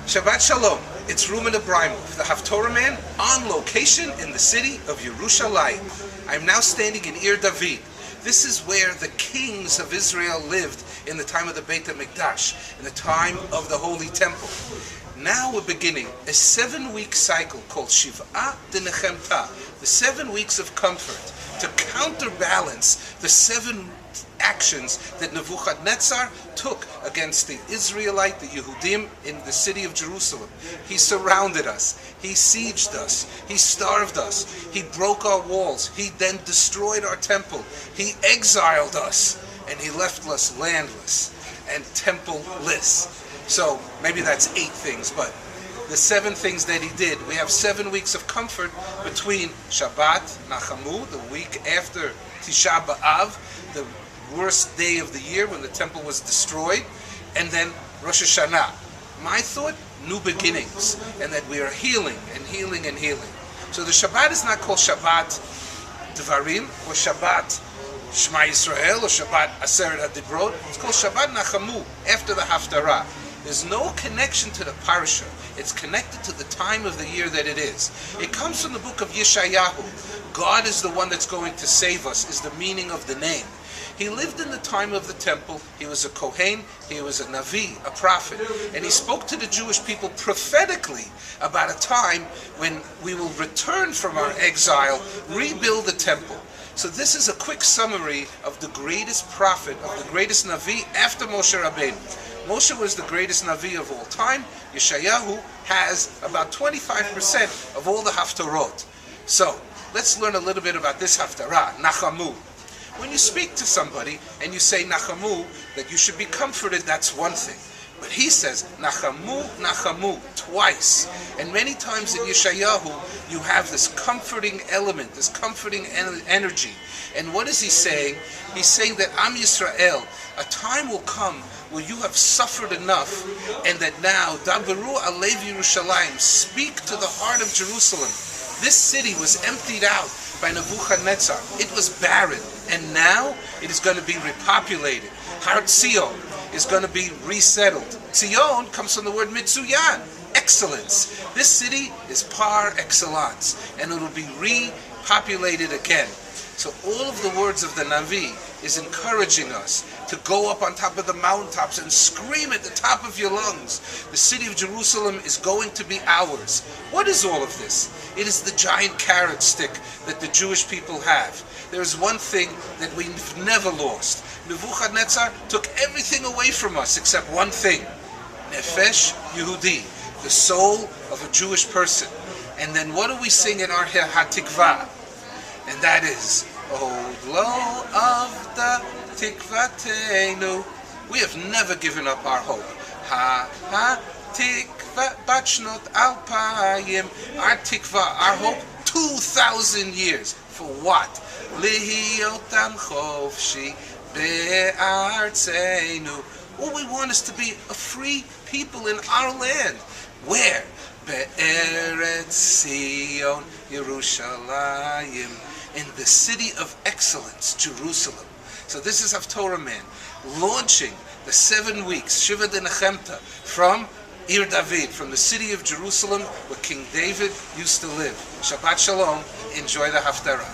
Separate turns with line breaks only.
Shabbat Shalom. It's Ruben Abramov, the Haftorahman, on location in the city of Yerushalayim. I'm now standing in Ir David. This is where the kings of Israel lived in the time of the Beit HaMikdash, in the time of the Holy Temple. Now we're beginning a 7-week cycle called Shiv'ah de Nechemta, the 7 weeks of comfort, to counterbalance the 7 actions that Nebuchadnezzar took against the Israelite, the Yehudim, in the city of Jerusalem. He surrounded us, he sieged us, he starved us, he broke our walls, he then destroyed our temple, he exiled us, and he left us landless and temple-less. So maybe that's 8 things, but the 7 things that he did. We have 7 weeks of comfort between Shabbat, Nachamu, the week after Tisha B'Av, the worst day of the year when the temple was destroyed, and then Rosh Hashanah. My thought, new beginnings, and that we are healing and healing and healing. So the Shabbat is not called Shabbat Dvarim or Shabbat Shema Yisrael or Shabbat Aseret HaDibrot. It's called Shabbat Nachamu, after the Haftarah. There's no connection to the parsha. It's connected to the time of the year that it is. It comes from the book of Yeshayahu. God is the one that's going to save us, is the meaning of the name. He lived in the time of the temple. He was a Kohen, he was a Navi, a prophet, and he spoke to the Jewish people prophetically about a time when we will return from our exile, rebuild the temple. So this is a quick summary of the greatest prophet, of the greatest Navi after Moshe Rabbeinu. Moshe was the greatest Navi of all time. Yeshayahu has about 25% of all the Haftarot. So let's learn a little bit about this Haftarah, Nachamu. When you speak to somebody and you say Nachamu, that you should be comforted, that's one thing. But he says Nachamu, Nachamu, twice. And many times in Yeshayahu, you have this comforting element, this comforting energy. And what is he saying? He's saying that Am Yisrael, a time will come where you have suffered enough, and that now, Daberu Alev Yerushalayim, speak to the heart of Jerusalem. This city was emptied out by Nebuchadnezzar. It was barren, and now it is going to be repopulated. Har Tzion is going to be resettled. Tzion comes from the word Mitzuyan, excellence. This city is par excellence, and it will be repopulated again. So all of the words of the Navi is encouraging us to go up on top of the mountaintops and scream at the top of your lungs. The city of Jerusalem is going to be ours. What is all of this? It is the giant carrot stick that the Jewish people have. There is one thing that we've never lost. Nebuchadnezzar took everything away from us except one thing. Nefesh Yehudi, the soul of a Jewish person. And then what do we sing in our Hatikvah? And that is, Od lo avda tikvateinu. We have never given up our hope. Ha tikva bachnot alpayim. Our tikva, our hope, 2,000 years. For what? Lihiotam chovshi be'artzeinu. All we want is to be a free people in our land. Where? Be'eretz Sion Yerushalayim. In the city of excellence, Jerusalem. So this is Haftorahman launching the 7 weeks, Shiva de Nechemta, from Ir David, from the city of Jerusalem where King David used to live. Shabbat Shalom. Enjoy the Haftarah.